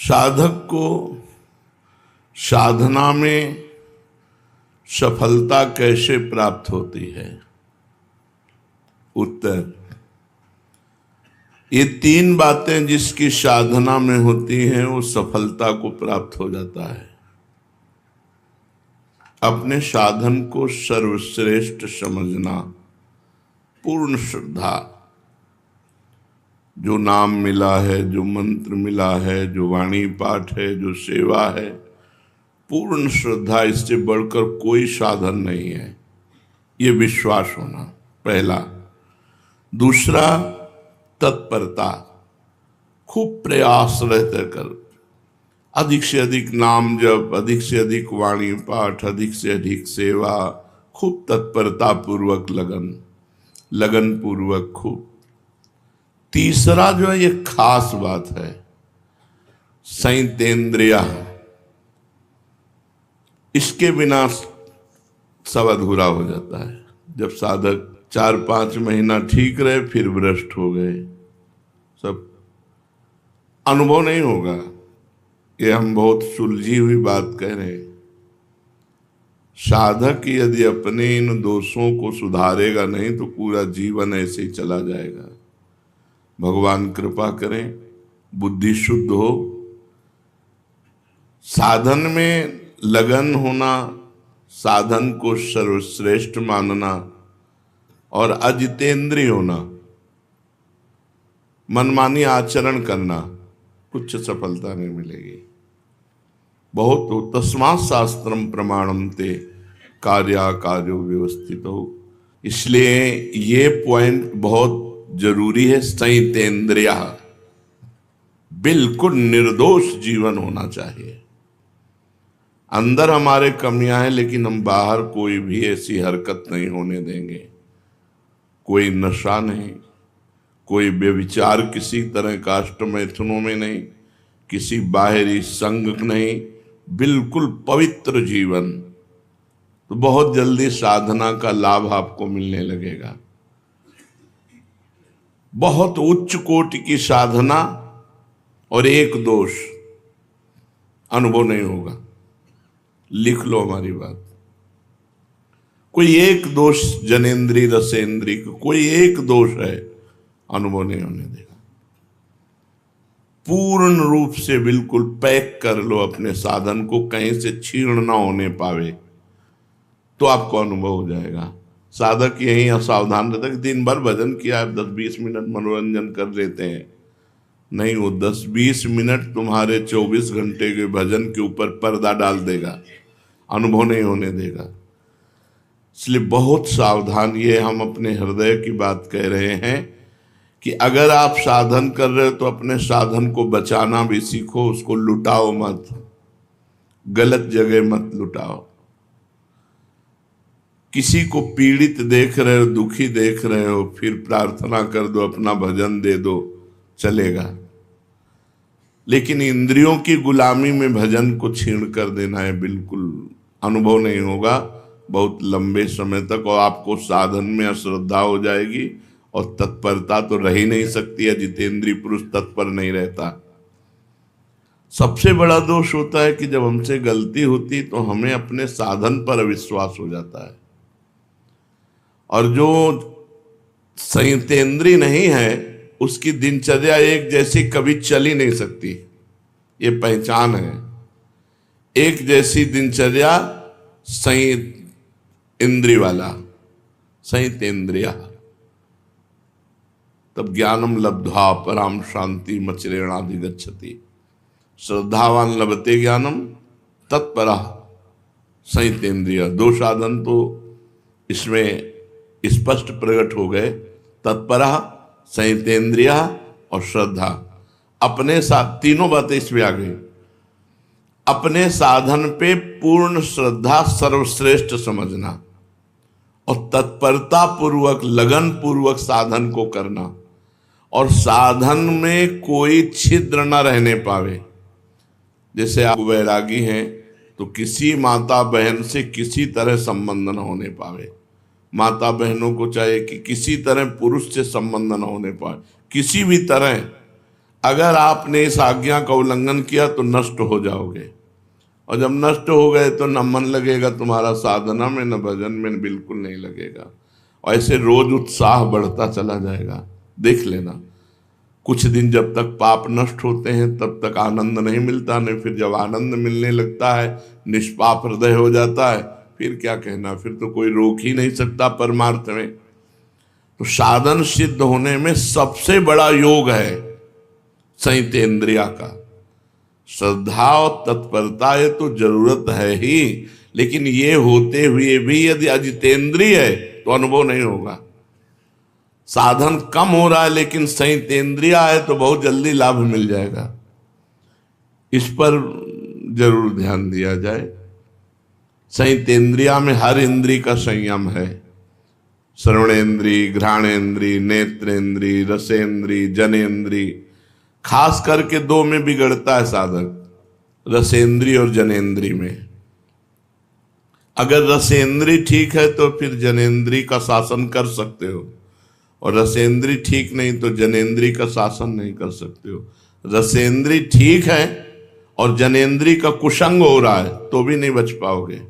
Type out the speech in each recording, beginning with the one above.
साधक को साधना में सफलता कैसे प्राप्त होती है? उत्तर, ये तीन बातें जिसकी साधना में होती हैं वो सफलता को प्राप्त हो जाता है। अपने साधन को सर्वश्रेष्ठ समझना, पूर्ण श्रद्धा, जो नाम मिला है, जो मंत्र मिला है, जो वाणी पाठ है, जो सेवा है, पूर्ण श्रद्धा, इससे बढ़कर कोई साधन नहीं है, ये विश्वास होना पहला। दूसरा, तत्परता, खूब प्रयास रहते कर, अधिक से अधिक नाम जप, अधिक से अधिक वाणी पाठ, अधिक से अधिक सेवा, खूब तत्परता पूर्वक लगन पूर्वक खूब। तीसरा जो है ये खास बात है, संयतेंद्रिय, इसके बिना सब अधूरा हो जाता है। जब साधक 4-5 महीना ठीक रहे फिर भ्रष्ट हो गए, सब अनुभव नहीं होगा। ये हम बहुत सुलझी हुई बात कह रहे हैं। साधक यदि अपने इन दोषों को सुधारेगा नहीं तो पूरा जीवन ऐसे ही चला जाएगा। भगवान कृपा करें, बुद्धि शुद्ध हो, साधन में लगन होना, साधन को सर्वश्रेष्ठ मानना और अजितेंद्रिय होना, मनमानी आचरण करना, कुछ सफलता नहीं मिलेगी। बहुत हो, तस्मात् शास्त्रम प्रमाणन्ते कार्याकार्यो व्यवस्थितो। इसलिए ये पॉइंट बहुत जरूरी है। संयतेंद्रिय, बिल्कुल निर्दोष जीवन होना चाहिए। अंदर हमारे कमियां हैं लेकिन हम बाहर कोई भी ऐसी हरकत नहीं होने देंगे। कोई नशा नहीं, कोई व्यभिचार किसी तरह का अष्टमैथुनों में नहीं, किसी बाहरी संग नहीं, बिल्कुल पवित्र जीवन। तो बहुत जल्दी साधना का लाभ आपको मिलने लगेगा। बहुत उच्च कोटि की साधना और एक दोष अनुभव नहीं होगा। लिख लो हमारी बात। कोई एक दोष, जनेन्द्रीय रसेंद्रीय, कोई एक दोष है, अनुभव नहीं होने देगा। पूर्ण रूप से बिल्कुल पैक कर लो अपने साधन को, कहीं से छीण ना होने पावे, तो आपको अनुभव हो जाएगा। साधक यही असावधान रहता है कि दिन भर भजन किया, 10-20 मिनट मनोरंजन कर लेते हैं। नहीं, वो 10-20 मिनट तुम्हारे 24 घंटे के भजन के ऊपर पर्दा डाल देगा, अनुभव नहीं होने देगा। इसलिए बहुत सावधान, ये हम अपने हृदय की बात कह रहे हैं कि अगर आप साधन कर रहे हो तो अपने साधन को बचाना भी सीखो, उसको लुटाओ मत, गलत जगह मत लुटाओ। किसी को पीड़ित देख रहे हो, दुखी देख रहे हो, फिर प्रार्थना कर दो, अपना भजन दे दो, चलेगा। लेकिन इंद्रियों की गुलामी में भजन को छीण कर देना है, बिल्कुल अनुभव नहीं होगा बहुत लंबे समय तक, और आपको साधन में अश्रद्धा हो जाएगी और तत्परता तो रह ही नहीं सकती है। जितेंद्रीय पुरुष तत्पर नहीं रहता। सबसे बड़ा दोष होता है कि जब हमसे गलती होती तो हमें अपने साधन पर अविश्वास हो जाता है, और जो संयतेंद्रिय नहीं है उसकी दिनचर्या एक जैसी कभी चल ही नहीं सकती। ये पहचान है। एक जैसी दिनचर्या संयत इंद्रिय वाला, संयतेंद्रिय, तब ज्ञानम लब्ध्वा पराम शांति मचरेणाधिगच्छति। श्रद्धावान लभते ज्ञानम तत्परा संयतेंद्रिय। दो साधन तो इसमें स्पष्ट प्रकट हो गए, तत्परा, संयतेंद्रिय और श्रद्धा। अपने साथ तीनों बातें इसमें आ गई। अपने साधन पे पूर्ण श्रद्धा, सर्वश्रेष्ठ समझना, और तत्परता पूर्वक, लगन पूर्वक साधन को करना, और साधन में कोई छिद्र न रहने पावे। जैसे आप वैरागी हैं तो किसी माता बहन से किसी तरह संबंध न होने पावे। माता बहनों को चाहिए कि किसी तरह पुरुष से संबंध न होने पाए, किसी भी तरह। अगर आपने इस आज्ञा का उल्लंघन किया तो नष्ट हो जाओगे, और जब नष्ट हो गए तो न मन लगेगा तुम्हारा साधना में, न भजन में, बिल्कुल नहीं लगेगा। और ऐसे रोज उत्साह बढ़ता चला जाएगा। देख लेना, कुछ दिन जब तक पाप नष्ट होते हैं तब तक आनंद नहीं मिलता, नहीं फिर जब आनंद मिलने लगता है, निष्पाप हृदय हो जाता है, फिर क्या कहना, फिर तो कोई रोक ही नहीं सकता परमार्थ में। तो साधन सिद्ध होने में सबसे बड़ा योग है संयतेंद्रिया का। श्रद्धा और तत्परता ये तो जरूरत है ही, लेकिन ये होते हुए भी यदि अजितेंद्रिय है तो अनुभव नहीं होगा। साधन कम हो रहा है लेकिन संयतेंद्रिया है तो बहुत जल्दी लाभ मिल जाएगा। इस पर जरूर ध्यान दिया जाए। संयतेंद्रिया में हर इंद्री का संयम है। श्रवणेन्द्री, घ्राणेन्द्री, नेत्रेंद्री, रसेंद्री, जनेन्द्री, खास करके दो में बिगड़ता है साधक, रसेंद्री और जनेन्द्री में। अगर रसेंद्री ठीक है तो फिर जनेन्द्री का शासन कर सकते हो, और रसेंद्री ठीक नहीं तो जनेन्द्री का शासन नहीं कर सकते हो। रसेंद्री ठीक है और जनेन्द्री का कुसंग हो रहा है तो भी नहीं बच पाओगे।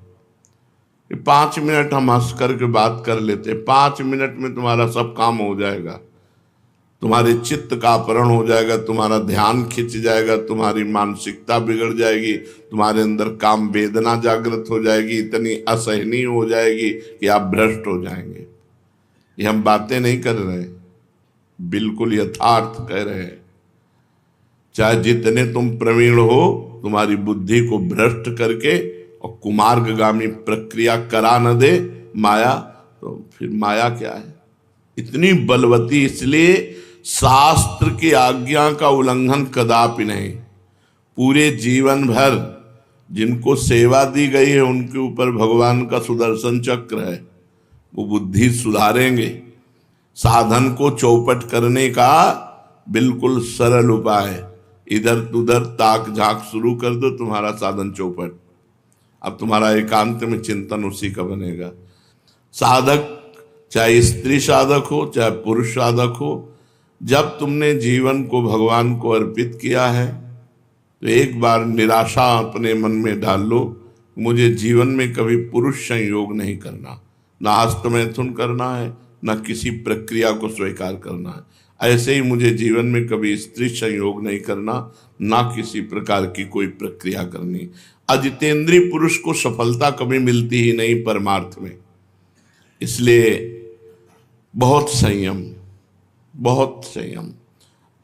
5 मिनट हम हंस करके बात कर लेते, 5 मिनट में तुम्हारा सब काम हो जाएगा। तुम्हारे चित्त का अपहरण हो जाएगा, तुम्हारा ध्यान खिंच जाएगा, तुम्हारी मानसिकता बिगड़ जाएगी, तुम्हारे अंदर काम वेदना जागृत हो जाएगी, इतनी असहनीय हो जाएगी कि आप भ्रष्ट हो जाएंगे। ये हम बातें नहीं कर रहे, बिल्कुल यथार्थ कह रहे हैं। चाहे जितने तुम प्रवीण हो, तुम्हारी बुद्धि को भ्रष्ट करके और कुमार्गगामी प्रक्रिया करा न दे माया, तो फिर माया क्या है? इतनी बलवती, इसलिए शास्त्र की आज्ञा का उल्लंघन कदापि नहीं। पूरे जीवन भर जिनको सेवा दी गई है उनके ऊपर भगवान का सुदर्शन चक्र है, वो बुद्धि सुधारेंगे। साधन को चौपट करने का बिल्कुल सरल उपाय, इधर उधर ताक झांक शुरू कर दो, तुम्हारा साधन चौपट। अब तुम्हारा एकांत में चिंतन उसी का बनेगा। साधक चाहे स्त्री साधक हो चाहे पुरुष साधक हो, जब तुमने जीवन को भगवान को अर्पित किया है तो एक बार निराशा अपने मन में डाल लो, मुझे जीवन में कभी पुरुष संयोग नहीं करना, ना हस्तमैथुन करना है, ना किसी प्रक्रिया को स्वीकार करना है। ऐसे ही मुझे जीवन में कभी स्त्री संयोग नहीं करना, ना किसी प्रकार की कोई प्रक्रिया करनी। अजितेंद्रीय पुरुष को सफलता कभी मिलती ही नहीं परमार्थ में। इसलिए बहुत संयम, बहुत संयम,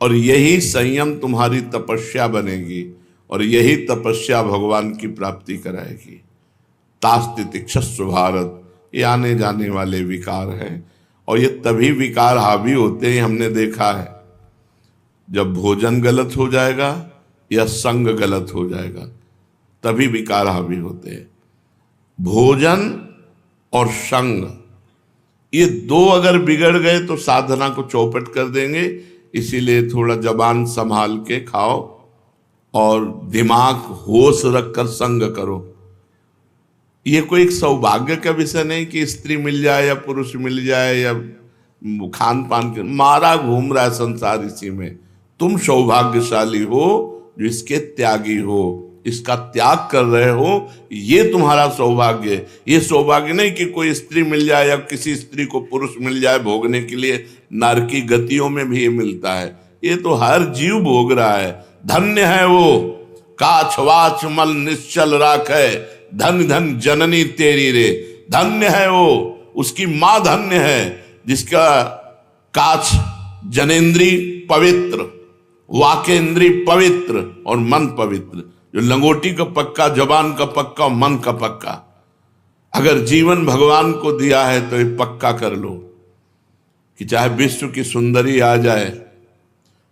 और यही संयम तुम्हारी तपस्या बनेगी, और यही तपस्या भगवान की प्राप्ति कराएगी। तास्ति तिक्षस्व भारत, ये आने जाने वाले विकार हैं, और ये तभी विकार हावी होते हैं, हमने देखा है, जब भोजन गलत हो जाएगा या संग गलत हो जाएगा, तभी विकार हावी होते हैं। भोजन और संग, ये दो अगर बिगड़ गए तो साधना को चौपट कर देंगे। इसीलिए थोड़ा जबान संभाल के खाओ और दिमाग होश रखकर संग करो। ये कोई एक सौभाग्य का विषय नहीं कि स्त्री मिल जाए या पुरुष मिल जाए या खान पान के, मारा घूम रहा है संसार इसी में। तुम सौभाग्यशाली हो जो इसके त्यागी हो, इसका त्याग कर रहे हो, ये तुम्हारा सौभाग्य है। ये सौभाग्य नहीं कि कोई स्त्री मिल जाए या किसी स्त्री को पुरुष मिल जाए भोगने के लिए। नरकी गतियों में भी ये मिलता है, ये तो हर जीव भोग रहा है। धन्य है वो काछ वाच मल निश्चल राखे, धन धन जननी तेरी रे। धन्य है वो, उसकी मां धन्य है जिसका काछ जनेन्द्री पवित्र, वाकेंद्री पवित्र और मन पवित्र। जो लंगोटी का पक्का, जबान का पक्का, मन का पक्का, अगर जीवन भगवान को दिया है तो ये पक्का कर लो कि चाहे विश्व की सुंदरी आ जाए,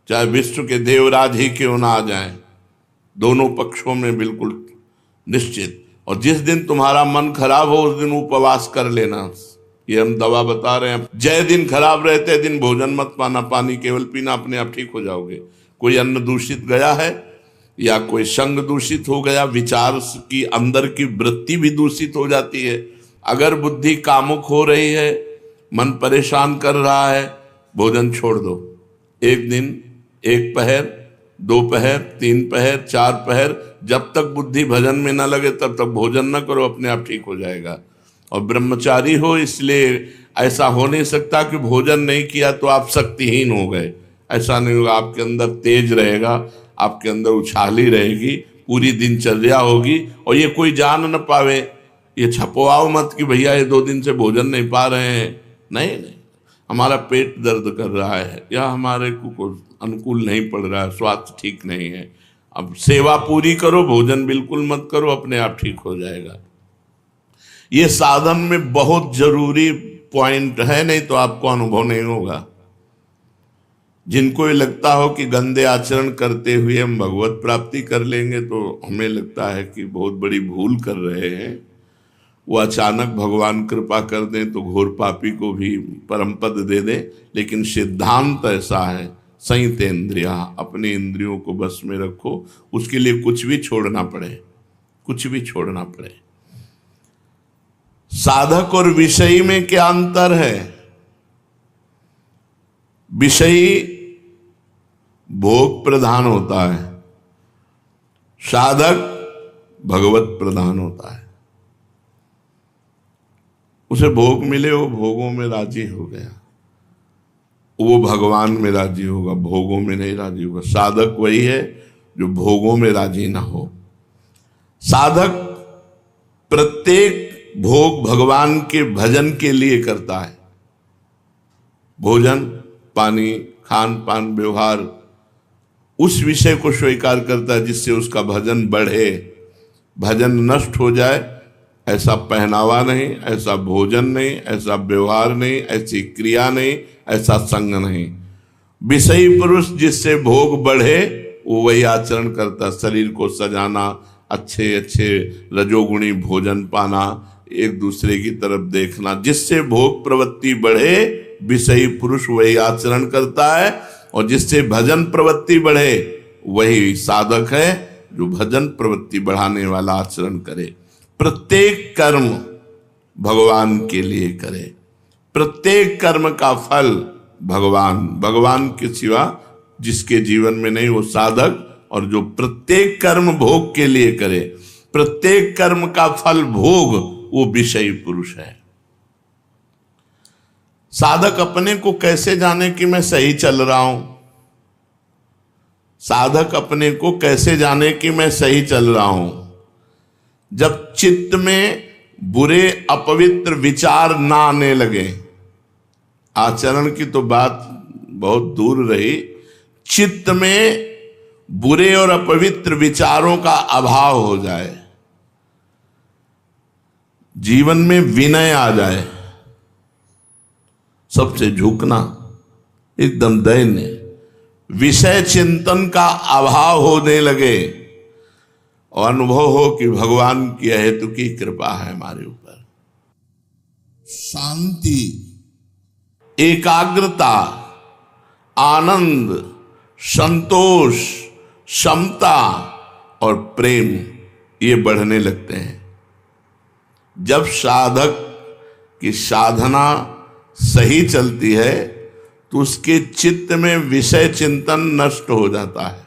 चाहे विश्व के देवराज ही क्यों ना आ जाए, दोनों पक्षों में बिल्कुल निश्चित। और जिस दिन तुम्हारा मन खराब हो उस दिन उपवास कर लेना, ये हम दवा बता रहे हैं। जय दिन खराब रहते दिन भोजन मत पाना, पानी केवल पीना, अपने आप ठीक हो जाओगे। कोई अन्न दूषित गया है या कोई संग दूषित हो गया, विचार की अंदर की वृत्ति भी दूषित हो जाती है। अगर बुद्धि कामुक हो रही है, मन परेशान कर रहा है, भोजन छोड़ दो। एक दिन, एक पहर दोपहर, 3 पहर, 4 पहर, जब तक बुद्धि भजन में ना लगे तब तक भोजन न करो, अपने आप ठीक हो जाएगा। और ब्रह्मचारी हो, इसलिए ऐसा हो नहीं सकता कि भोजन नहीं किया तो आप शक्तिहीन हो गए। ऐसा नहीं होगा, आपके अंदर तेज रहेगा, आपके अंदर उछाली रहेगी, पूरी दिनचर्या होगी। और ये कोई जान न पावे, ये छपवाओ मत कि भैया ये 2 दिन से भोजन नहीं पा रहे हैं। नहीं नहीं, हमारा पेट दर्द कर रहा है या हमारे को अनुकूल नहीं पड़ रहा है, स्वास्थ्य ठीक नहीं है, अब सेवा पूरी करो, भोजन बिल्कुल मत करो, अपने आप ठीक हो जाएगा। ये साधन में बहुत जरूरी पॉइंट है, नहीं तो आपको अनुभव नहीं होगा। जिनको ये लगता हो कि गंदे आचरण करते हुए हम भगवत प्राप्ति कर लेंगे, तो हमें लगता है कि बहुत बड़ी भूल कर रहे हैं। वो अचानक भगवान कृपा कर दें तो घोर पापी को भी परम पद दे दें, लेकिन सिद्धांत ऐसा है, संयतेन्द्रिया, अपने इंद्रियों को बस में रखो। उसके लिए कुछ भी छोड़ना पड़े, कुछ भी छोड़ना पड़े। साधक और विषयी में क्या अंतर है? विषयी भोग प्रधान होता है, साधक भगवत प्रधान होता है। उसे भोग मिले, वो भोगों में राजी हो गया, वो भगवान में राजी होगा, भोगों में नहीं राजी होगा। साधक वही है जो भोगों में राजी ना हो। साधक प्रत्येक भोग भगवान के भजन के लिए करता है। भोजन, पानी, खान पान, व्यवहार, उस विषय को स्वीकार करता है जिससे उसका भजन बढ़े। भजन नष्ट हो जाए ऐसा पहनावा नहीं, ऐसा भोजन नहीं, ऐसा व्यवहार नहीं, ऐसी क्रिया नहीं, ऐसा संग नहीं। विषयी पुरुष जिससे भोग बढ़े वो वही आचरण करता, शरीर को सजाना, अच्छे अच्छे रजोगुणी भोजन पाना, एक दूसरे की तरफ देखना, जिससे भोग प्रवृत्ति बढ़े विषयी पुरुष वही आचरण करता है। और जिससे भजन प्रवृत्ति बढ़े वही साधक है जो भजन प्रवृत्ति बढ़ाने वाला आचरण करे। प्रत्येक कर्म भगवान के लिए करे, प्रत्येक कर्म का फल भगवान, भगवान के सिवा जिसके जीवन में नहीं वो साधक। और जो प्रत्येक कर्म भोग के लिए करे, प्रत्येक कर्म का फल भोग, वो विषयी पुरुष है। साधक अपने को कैसे जाने कि मैं सही चल रहा हूं? साधक अपने को कैसे जाने कि मैं सही चल रहा हूं? जब चित्त में बुरे अपवित्र विचार ना आने लगे। आचरण की तो बात बहुत दूर रही, चित्त में बुरे और अपवित्र विचारों का अभाव हो जाए, जीवन में विनय आ जाए, सबसे झुकना, एकदम दैन्य, विषय चिंतन का अभाव होने लगे और अनुभव हो कि भगवान की अहेतु की कृपा है हमारे ऊपर। शांति, एकाग्रता, आनंद, संतोष, क्षमता और प्रेम ये बढ़ने लगते हैं। जब साधक की साधना सही चलती है तो उसके चित्त में विषय चिंतन नष्ट हो जाता है।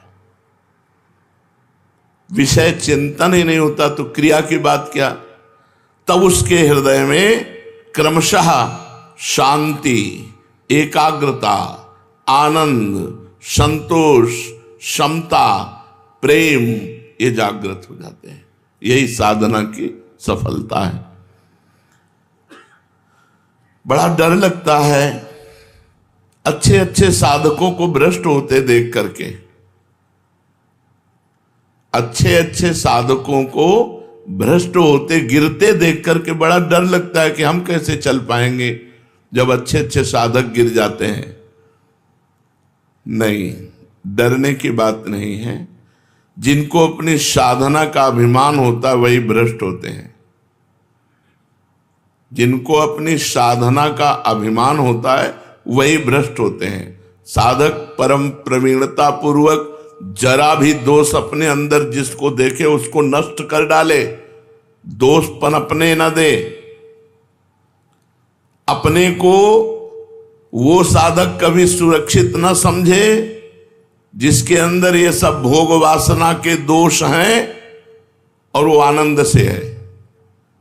विषय चिंतन ही नहीं होता तो क्रिया की बात क्या? तब उसके हृदय में क्रमशः शांति, एकाग्रता, आनंद, संतोष, क्षमता, प्रेम ये जागृत हो जाते हैं। यही साधना की सफलता है। बड़ा डर लगता है अच्छे अच्छे साधकों को भ्रष्ट होते देख करके, अच्छे अच्छे साधकों को भ्रष्ट होते गिरते देख करके बड़ा डर लगता है कि हम कैसे चल पाएंगे जब अच्छे अच्छे साधक गिर जाते हैं। नहीं, डरने की बात नहीं है। जिनको अपनी साधना का अभिमान होता है वही भ्रष्ट होते हैं। जिनको अपनी साधना का अभिमान होता है वही भ्रष्ट होते हैं। साधक परम प्रवीणता पूर्वक जरा भी दोष अपने अंदर जिसको देखे उसको नष्ट कर डाले, दोष पनपने न दे। अपने को वो साधक कभी सुरक्षित न समझे जिसके अंदर ये सब भोग वासना के दोष हैं और वो आनंद से है।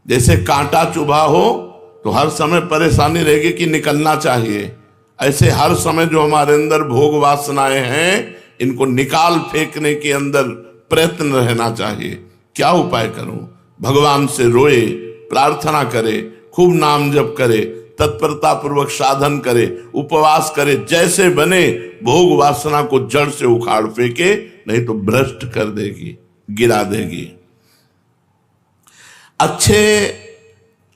जैसे कांटा चुभा हो तो हर समय परेशानी रहेगी कि निकलना चाहिए, ऐसे हर समय जो हमारे अंदर भोग वासनाएं हैं इनको निकाल फेंकने के अंदर प्रयत्न रहना चाहिए। क्या उपाय करूं? भगवान से रोए, प्रार्थना करे, खूब नाम जप करे, तत्परता पूर्वक साधन करे, उपवास करे, जैसे बने भोग वासना को जड़ से उखाड़ फेंके, नहीं तो भ्रष्ट कर देगी, गिरा देगी।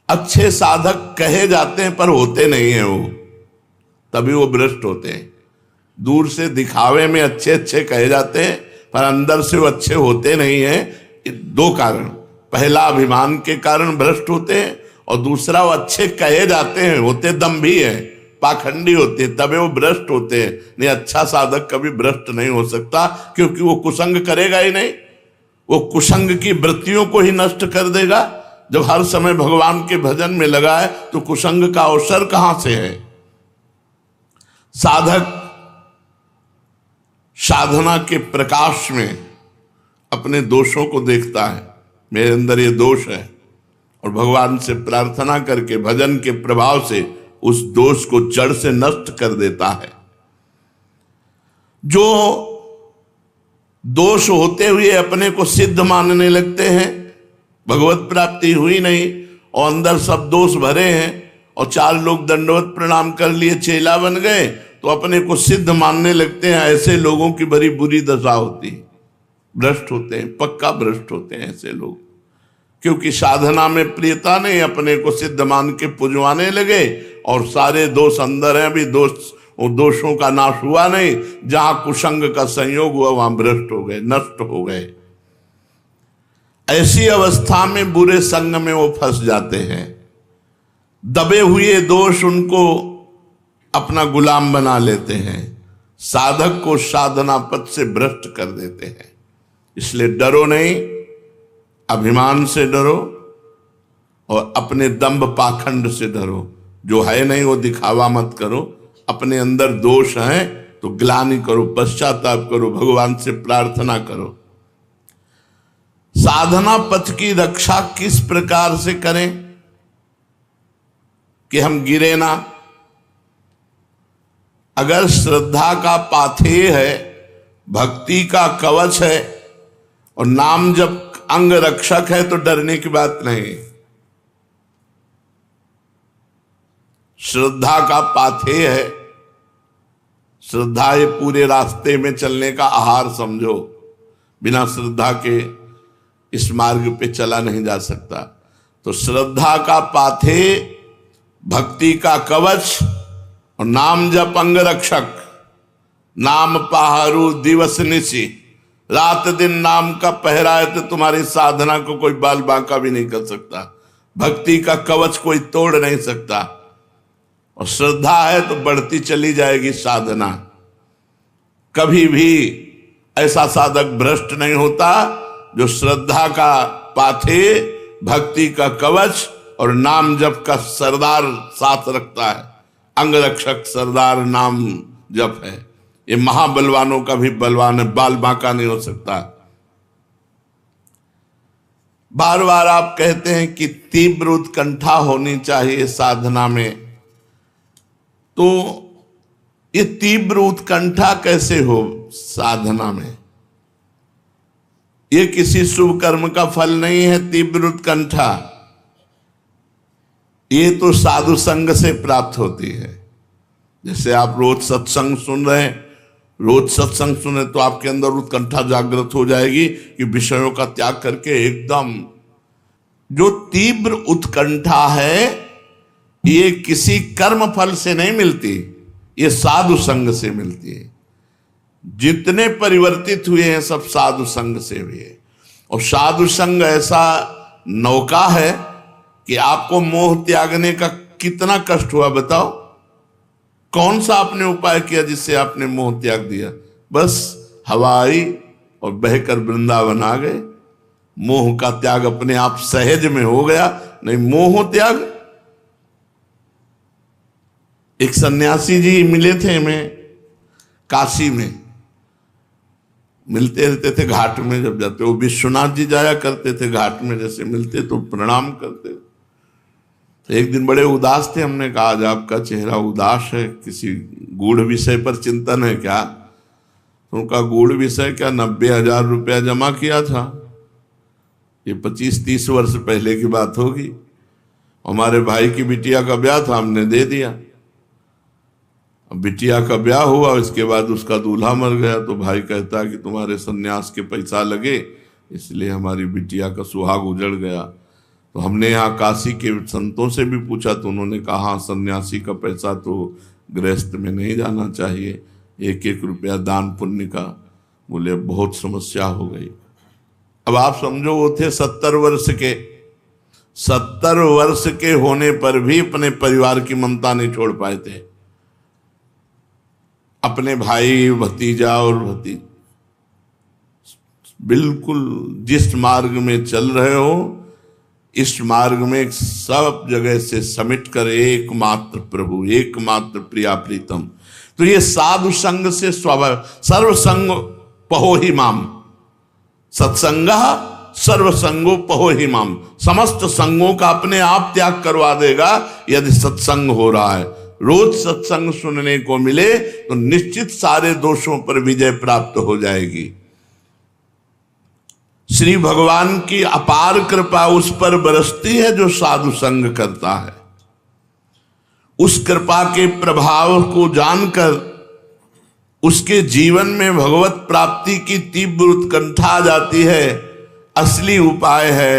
अच्छे साधक कहे जाते हैं पर होते नहीं हैं वो, तभी वो भ्रष्ट होते हैं। दूर से दिखावे में अच्छे अच्छे कहे जाते हैं पर अंदर से वो अच्छे होते नहीं हैं। दो कारण, पहला अभिमान के कारण भ्रष्ट होते हैं और दूसरा वो अच्छे कहे जाते हैं, होते दम्भी है, पाखंडी होते हैं, तभी वो भ्रष्ट होते हैं। नहीं, अच्छा साधक कभी भ्रष्ट नहीं हो सकता, क्योंकि वो कुसंग करेगा ही नहीं, वो कुसंग की वृत्तियों को ही नष्ट कर देगा। जब हर समय भगवान के भजन में लगा है तो कुसंग का अवसर कहां से है? साधक साधना के प्रकाश में अपने दोषों को देखता है, मेरे अंदर ये दोष है, और भगवान से प्रार्थना करके भजन के प्रभाव से उस दोष को जड़ से नष्ट कर देता है। जो दोष होते हुए अपने को सिद्ध मानने लगते हैं, भगवत प्राप्ति हुई नहीं और अंदर सब दोष भरे हैं, और चार लोग दंडवत प्रणाम कर लिए, चेला बन गए, तो अपने को सिद्ध मानने लगते हैं। ऐसे लोगों की बड़ी बुरी दशा होती है, भ्रष्ट होते हैं, पक्का भ्रष्ट होते हैं ऐसे लोग, क्योंकि साधना में प्रियता नहीं, अपने को सिद्ध मान के पुजवाने लगे और सारे दोष अंदर हैं, अभी दोषों का नाश हुआ नहीं। जहां कुसंग का संयोग हुआ वहां भ्रष्ट हो गए, नष्ट हो गए। ऐसी अवस्था में बुरे संग में वो फंस जाते हैं। दबे हुए दोष उनको अपना गुलाम बना लेते हैं, साधक को साधना पथ से भ्रष्ट कर देते हैं। इसलिए डरो नहीं, अभिमान से डरो और अपने दंभ पाखंड से डरो। जो है नहीं वो दिखावा मत करो। अपने अंदर दोष है तो ग्लानि करो, पश्चाताप करो, भगवान से प्रार्थना करो। साधना पथ की रक्षा किस प्रकार से करें कि हम गिरे ना? अगर श्रद्धा का पाथेय है, भक्ति का कवच है और नाम जब अंग रक्षक है तो डरने की बात नहीं। श्रद्धा का पाथेय है, श्रद्धा ये पूरे रास्ते में चलने का आहार समझो। बिना श्रद्धा के इस मार्ग पे चला नहीं जा सकता। तो श्रद्धा का पाथेय, भक्ति का कवच और नाम जप अंग रक्षक। नाम पहारू दिवस निशी, रात दिन नाम का पहरा है तो तुम्हारी साधना को कोई बाल बांका भी नहीं कर सकता। भक्ति का कवच कोई तोड़ नहीं सकता, और श्रद्धा है तो बढ़ती चली जाएगी साधना। कभी भी ऐसा साधक भ्रष्ट नहीं होता जो श्रद्धा का पाथेय, भक्ति का कवच और नाम जप का सरदार साथ रखता है। अंग रक्षक सरदार नाम जप है। ये महाबलवानों का भी बलवान है, बाल बांका नहीं हो सकता। बार बार आप कहते हैं कि तीव्र उत्कंठा होनी चाहिए साधना में, तो ये तीव्र उत्कंठा कैसे हो साधना में? ये किसी शुभ कर्म का फल नहीं है तीव्र उत्कंठा, ये तो साधु संग से प्राप्त होती है। जैसे आप रोज सत्संग सुन रहे हैं, रोज सत्संग सुने तो आपके अंदर उत्कंठा जागृत हो जाएगी कि विषयों का त्याग करके एकदम। जो तीव्र उत्कंठा है ये किसी कर्म फल से नहीं मिलती, ये साधु संग से मिलती है। जितने परिवर्तित हुए हैं सब साधु संग से हुए, और साधु संग ऐसा नौका है कि आपको मोह त्यागने का कितना कष्ट हुआ बताओ? कौन सा आपने उपाय किया जिससे आपने मोह त्याग दिया? बस हवा आई और बहकर वृंदावन आ गए। मोह का त्याग अपने आप सहज में हो गया। नहीं, मोह त्याग। एक सन्यासी जी मिले थे हमें काशी में, मिलते रहते थे घाट में जब जाते, वो विश्वनाथ जी जाया करते थे घाट में, जैसे मिलते तो प्रणाम करते। तो एक दिन बड़े उदास थे, हमने कहा आज आपका चेहरा उदास है, किसी गूढ़ विषय पर चिंतन है क्या? तो उनका गूढ़ विषय क्या, 90,000 रुपया जमा किया था, ये 25-30 वर्ष पहले की बात होगी। हमारे भाई की बिटिया का ब्याह था, हमने दे दिया। अब बिटिया का ब्याह हुआ, इसके बाद उसका दूल्हा मर गया, तो भाई कहता है कि तुम्हारे सन्यास के पैसा लगे, इसलिए हमारी बिटिया का सुहाग उजड़ गया। तो हमने यहाँ काशी के संतों से भी पूछा, तो उन्होंने कहा सन्यासी का पैसा तो गृहस्थ में नहीं जाना चाहिए, 1-1 रुपया दान पुण्य का। बोले बहुत समस्या हो गई। अब आप समझो, वो थे 70 वर्ष के, 70 वर्ष के होने पर भी अपने परिवार की ममता नहीं छोड़ पाए थे। अपने भाई भतीजा और भतीज, बिल्कुल जिस मार्ग में चल रहे हो, इस मार्ग में सब जगह से समेट कर एकमात्र प्रभु, एकमात्र प्रिया प्रीतम। तो ये साधु संग से स्वभाव, सर्वसंग पहो ही माम, सत्संगा सर्वसंगो पहो ही माम। समस्त संगों का अपने आप त्याग करवा देगा यदि सत्संग हो रहा है। रोज सत्संग सुनने को मिले तो निश्चित सारे दोषों पर विजय प्राप्त हो जाएगी। श्री भगवान की अपार कृपा उस पर बरसती है जो साधु संग करता है। उस कृपा के प्रभाव को जानकर उसके जीवन में भगवत प्राप्ति की तीव्र उत्कंठा आ जाती है। असली उपाय है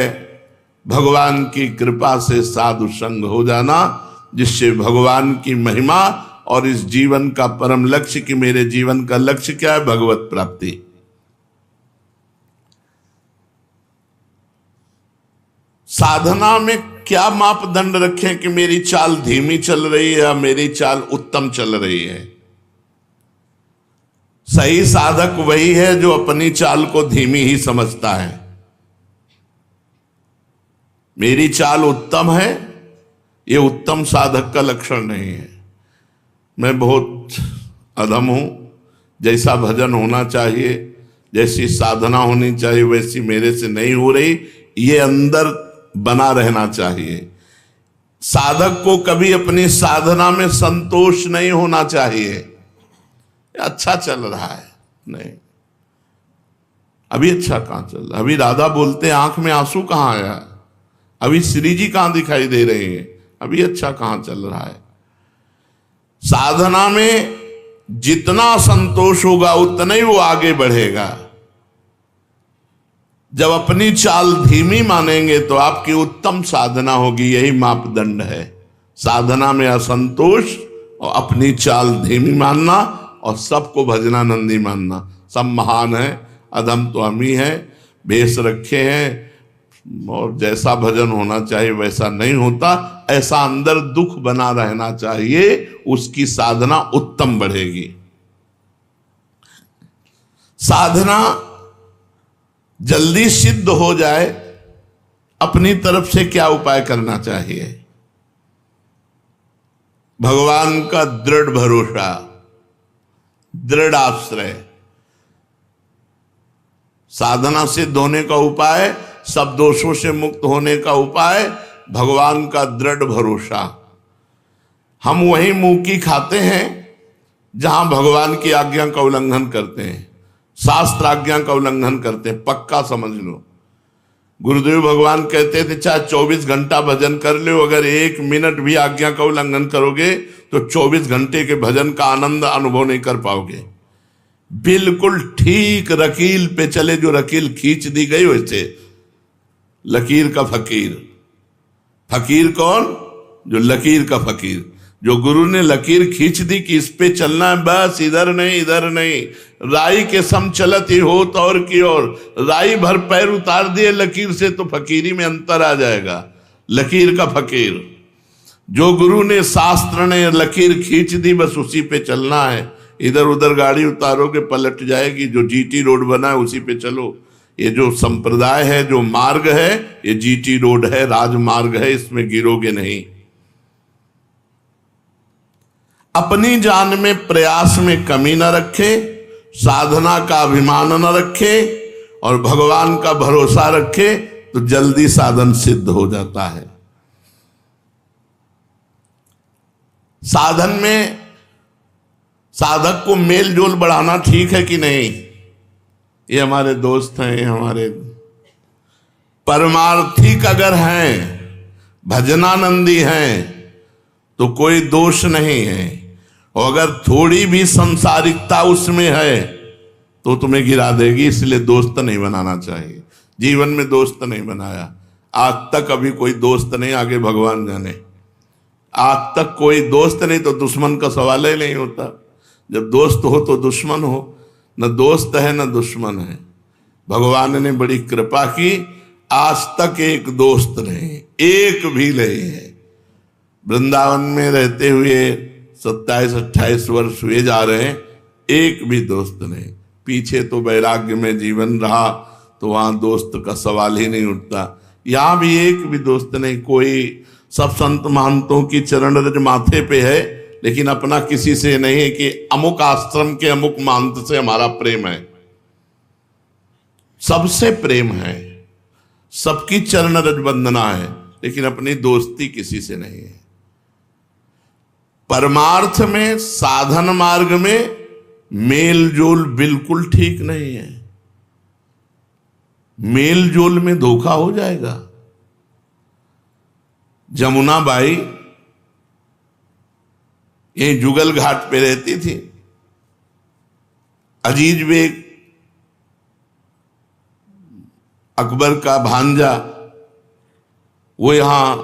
भगवान की कृपा से साधु संग हो जाना, जिससे भगवान की महिमा और इस जीवन का परम लक्ष्य, कि मेरे जीवन का लक्ष्य क्या है, भगवत प्राप्ति। साधना में क्या मापदंड रखें कि मेरी चाल धीमी चल रही है या मेरी चाल उत्तम चल रही है? सही साधक वही है जो अपनी चाल को धीमी ही समझता है। मेरी चाल उत्तम है, ये उत्तम साधक का लक्षण नहीं है। मैं बहुत अधम हूं, जैसा भजन होना चाहिए, जैसी साधना होनी चाहिए वैसी मेरे से नहीं हो रही, ये अंदर बना रहना चाहिए। साधक को कभी अपनी साधना में संतोष नहीं होना चाहिए। अच्छा चल रहा है, नहीं, अभी अच्छा कहां चल रहा, अभी राधा बोलते आंख में आंसू कहां आया, अभी श्री जी कहां दिखाई दे रहे हैं, अभी अच्छा कहां चल रहा है। साधना में जितना संतोष होगा उतना ही वो आगे बढ़ेगा। जब अपनी चाल धीमी मानेंगे तो आपकी उत्तम साधना होगी, यही मापदंड है। साधना में असंतोष और अपनी चाल धीमी मानना और सबको भजनानंदी मानना। सब महान है, अधम तो हम ही हैं, भेष रखे हैं और जैसा भजन होना चाहिए वैसा नहीं होता, ऐसा अंदर दुख बना रहना चाहिए, उसकी साधना उत्तम बढ़ेगी। साधना जल्दी सिद्ध हो जाए, अपनी तरफ से क्या उपाय करना चाहिए? भगवान का दृढ़ भरोसा, दृढ़ आश्रय। साधना सिद्ध होने का उपाय, सब दोषों से मुक्त होने का उपाय, भगवान का दृढ़ भरोसा। हम वही मुंह की खाते हैं जहां भगवान की आज्ञा का उल्लंघन करते हैं, शास्त्र आज्ञा का उल्लंघन करते हैं, पक्का समझ लो। गुरुदेव भगवान कहते थे चाहे 24 घंटा भजन कर लो, अगर 1 मिनट भी आज्ञा का उल्लंघन करोगे तो 24 घंटे के भजन का आनंद अनुभव नहीं कर पाओगे। बिल्कुल ठीक रकील पे चले, जो रकील खींच दी गई वैसे लकीर का फकीर। फकीर कौन? जो लकीर का फकीर, जो गुरु ने लकीर खींच दी कि इस पे चलना है, बस इधर नहीं इधर नहीं। राई के सम चलत ही होत और की ओर, राई भर पैर उतार दिए लकीर से तो फकीरी में अंतर आ जाएगा। लकीर का फकीर, जो गुरु ने शास्त्र ने लकीर खींच दी बस उसी पे चलना है। इधर उधर गाड़ी उतारोगे पलट जाएगी। जो जीटी रोड बना है उसी पे चलो। ये जो संप्रदाय है, जो मार्ग है, ये जीटी रोड है, राजमार्ग है, इसमें गिरोगे नहीं। अपनी जान में प्रयास में कमी न रखे, साधना का अभिमान न रखे और भगवान का भरोसा रखे तो जल्दी साधन सिद्ध हो जाता है। साधन में साधक को मेल जोल बढ़ाना ठीक है कि नहीं? ये हमारे दोस्त हैं, ये हमारे परमार्थिक अगर हैं, भजनानंदी हैं तो कोई दोष नहीं है। और अगर थोड़ी भी संसारिकता उसमें है तो तुम्हें गिरा देगी, इसलिए दोस्त नहीं बनाना चाहिए। जीवन में दोस्त नहीं बनाया आज तक, अभी कोई दोस्त नहीं, आगे भगवान जाने। आज तक कोई दोस्त नहीं तो दुश्मन का सवाल ही नहीं होता। जब दोस्त हो तो दुश्मन हो, न दोस्त है न दुश्मन है। भगवान ने बड़ी कृपा की, आज तक एक दोस्त नहीं, एक भी नहीं है। वृंदावन में रहते हुए 27-28 वर्ष हुए जा रहे हैं, एक भी दोस्त नहीं। पीछे तो वैराग्य में जीवन रहा तो वहां दोस्त का सवाल ही नहीं उठता। यहां भी एक भी दोस्त नहीं। कोई सब संत महंतों की चरण रज माथे पे है, लेकिन अपना किसी से नहीं है कि अमुक आश्रम के अमुक महंत से हमारा प्रेम है। सबसे प्रेम है, सबकी चरण रज वंदना है, लेकिन अपनी दोस्ती किसी से नहीं है। परमार्थ में, साधन मार्ग में मेल जोल बिल्कुल ठीक नहीं है। मेल जोल में धोखा हो जाएगा। जमुना बाई ये जुगल घाट पे रहती थी। अजीज बेग अकबर का भांजा, वो यहां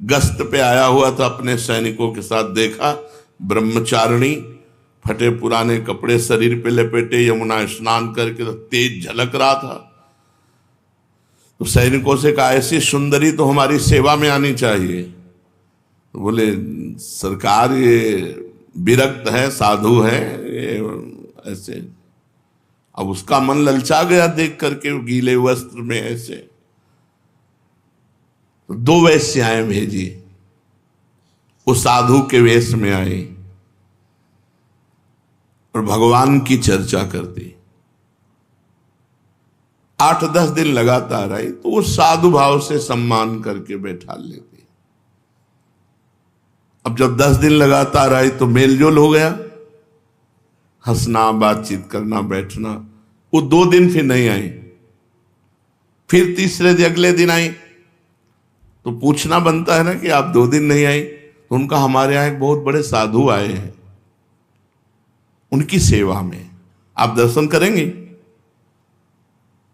गश्त पे आया हुआ था, अपने सैनिकों के साथ देखा ब्रह्मचारिणी, फटे पुराने कपड़े शरीर पे लपेटे, यमुना स्नान करके तो तेज झलक रहा था। तो सैनिकों से कहा ऐसी सुंदरी तो हमारी सेवा में आनी चाहिए। तो बोले सरकार ये विरक्त है, साधु है, ये ऐसे। अब उसका मन ललचा गया देख करके गीले वस्त्र में ऐसे। तो 2 वेश्याएं भेजी, वो साधु के वेश में आई और भगवान की चर्चा करती। 8-10 दिन लगातार आई तो वो साधु भाव से सम्मान करके बैठा लेती। अब जब 10 दिन लगातार आई तो मेलजोल हो गया, हंसना, बातचीत करना, बैठना। वो 2 दिन फिर नहीं आई। फिर तीसरे दिन, अगले दिन आई तो पूछना बनता है ना कि आप 2 दिन नहीं आई। तो उनका हमारे यहां एक बहुत बड़े साधु आए हैं, उनकी सेवा में आप दर्शन करेंगे?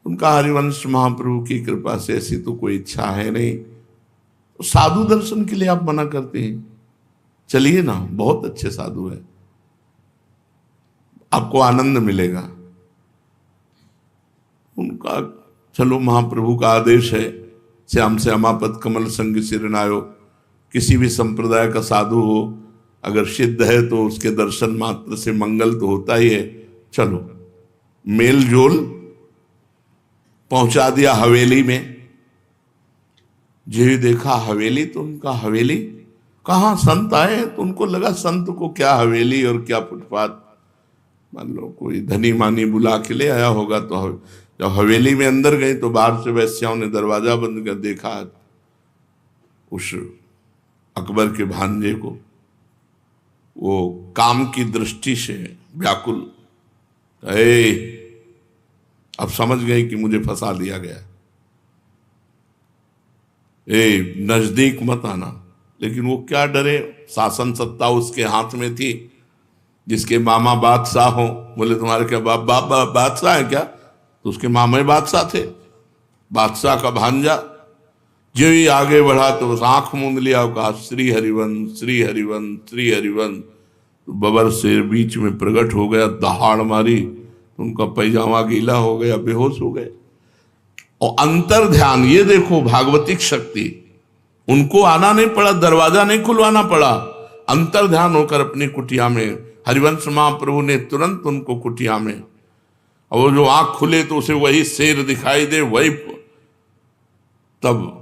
उनका हरिवंश महाप्रभु की कृपा से ऐसी तो कोई इच्छा है नहीं, तो साधु दर्शन के लिए आप मना करते हैं। चलिए ना, बहुत अच्छे साधु है, आपको आनंद मिलेगा। उनका चलो, महाप्रभु का आदेश है, श्याम श्यामापद कमल संग सिरनायो। किसी भी संप्रदाय का साधु हो, अगर सिद्ध है तो उसके दर्शन मात्र से मंगल तो होता ही है। चलो, मेल जोल पहुंचा दिया हवेली में। जी देखा हवेली, तो उनका हवेली कहाँ, संत आए तो उनको लगा संत को क्या हवेली और क्या फुटपाथ, मान लो कोई धनी मानी बुला के ले आया होगा। तो जब हवेली में अंदर गए तो बाहर से वैश्याओं ने दरवाजा बंद कर देखा उस अकबर के भांजे को, वो काम की दृष्टि से व्याकुल। अब समझ गए कि मुझे फंसा दिया गया, नजदीक मत आना। लेकिन वो क्या डरे, शासन सत्ता उसके हाथ में थी। जिसके मामा बादशाह हो, बोले तुम्हारे क्या बाप बादशाह है क्या? तो उसके मामा ही बादशाह थे, बादशाह का भांजा। जो ही आगे बढ़ा तो उस आंख मूंद लिया और कहा श्री हरिवंश, श्री हरिवंश, श्री हरिवंश। तो बबर शेर बीच में प्रकट हो गया, दहाड़ मारी, उनका पैजामा गीला हो गया, बेहोश हो गए। और अंतर ध्यान, ये देखो भागवतिक शक्ति, उनको आना नहीं पड़ा, दरवाजा नहीं खुलवाना पड़ा। अंतर ध्यान होकर अपनी कुटिया में हरिवंश महाप्रभु ने तुरंत उनको कुटिया में, और वो जो आंख खुले तो उसे वही शेर दिखाई दे, वही। तब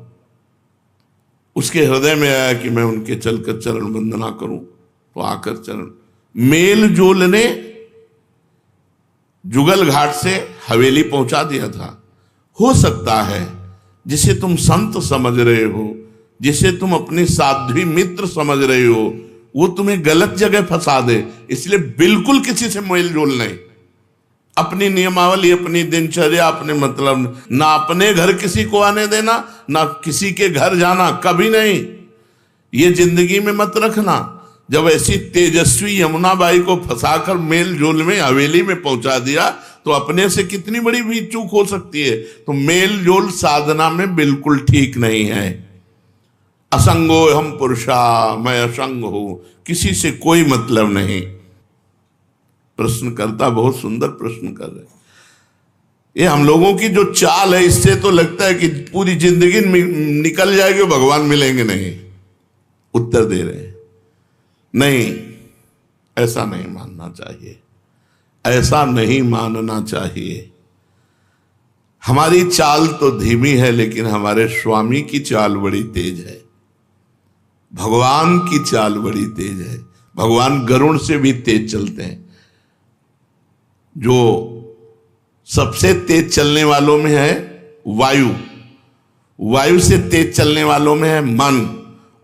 उसके हृदय में आया कि मैं उनके चलकर चरण वंदना करूं। तो आकर चरण मेल जोल ने जुगल घाट से हवेली पहुंचा दिया था। हो सकता है जिसे तुम संत समझ रहे हो, जिसे तुम अपनी साध्वी मित्र समझ रहे हो, वो तुम्हें गलत जगह फंसा दे। इसलिए बिल्कुल किसी से मेल जोल नहीं। अपनी नियमावली, अपनी दिनचर्या, अपने मतलब, ना अपने घर किसी को आने देना, ना किसी के घर जाना, कभी नहीं। ये जिंदगी में मत रखना। जब ऐसी तेजस्वी यमुनाबाई को फंसाकर मेल जोल में हवेली में पहुंचा दिया तो अपने से कितनी बड़ी भी चूक हो सकती है। तो मेल जोल साधना में बिल्कुल ठीक नहीं है। असंगो हम पुरुषा, मैं असंग हूं, किसी से कोई मतलब नहीं। प्रश्नकर्ता बहुत सुंदर प्रश्न कर रहे। ये हम लोगों की जो चाल है, इससे तो लगता है कि पूरी जिंदगी निकल जाएगी, भगवान मिलेंगे नहीं। उत्तर दे रहे हैं नहीं, ऐसा नहीं मानना चाहिए, ऐसा नहीं मानना चाहिए। हमारी चाल तो धीमी है, लेकिन हमारे स्वामी की चाल बड़ी तेज है। भगवान की चाल बड़ी तेज है। भगवान गरुड़ से भी तेज चलते हैं। जो सबसे तेज चलने वालों में है वायु, वायु से तेज चलने वालों में है मन,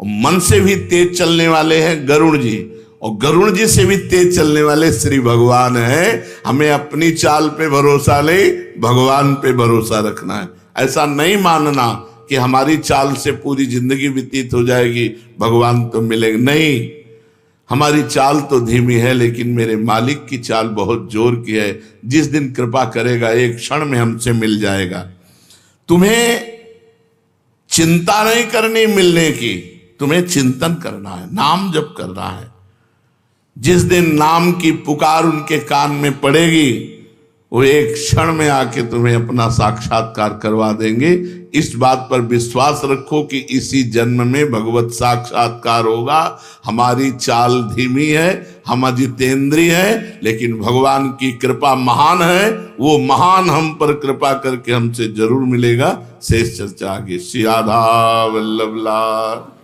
और मन से भी तेज चलने वाले हैं गरुड़ जी, और गरुड़ जी से भी तेज चलने वाले श्री भगवान हैं। हमें अपनी चाल पे भरोसा नहीं, भगवान पे भरोसा रखना है। ऐसा नहीं मानना कि हमारी चाल से पूरी जिंदगी व्यतीत हो जाएगी, भगवान तो मिलेंगे नहीं। हमारी चाल तो धीमी है, लेकिन मेरे मालिक की चाल बहुत जोर की है। जिस दिन कृपा करेगा एक क्षण में हमसे मिल जाएगा। तुम्हें चिंता नहीं करनी मिलने की, तुम्हें चिंतन करना है, नाम जप करना है। जिस दिन नाम की पुकार उनके कान में पड़ेगी, वो एक क्षण में आके तुम्हें अपना साक्षात्कार करवा देंगे। इस बात पर विश्वास रखो कि इसी जन्म में भगवत साक्षात्कार होगा। हमारी चाल धीमी है, हम जितेंद्रिय है, लेकिन भगवान की कृपा महान है। वो महान हम पर कृपा करके हमसे जरूर मिलेगा। शेष चर्चा आगे। श्री राधा वल्लभ लाल।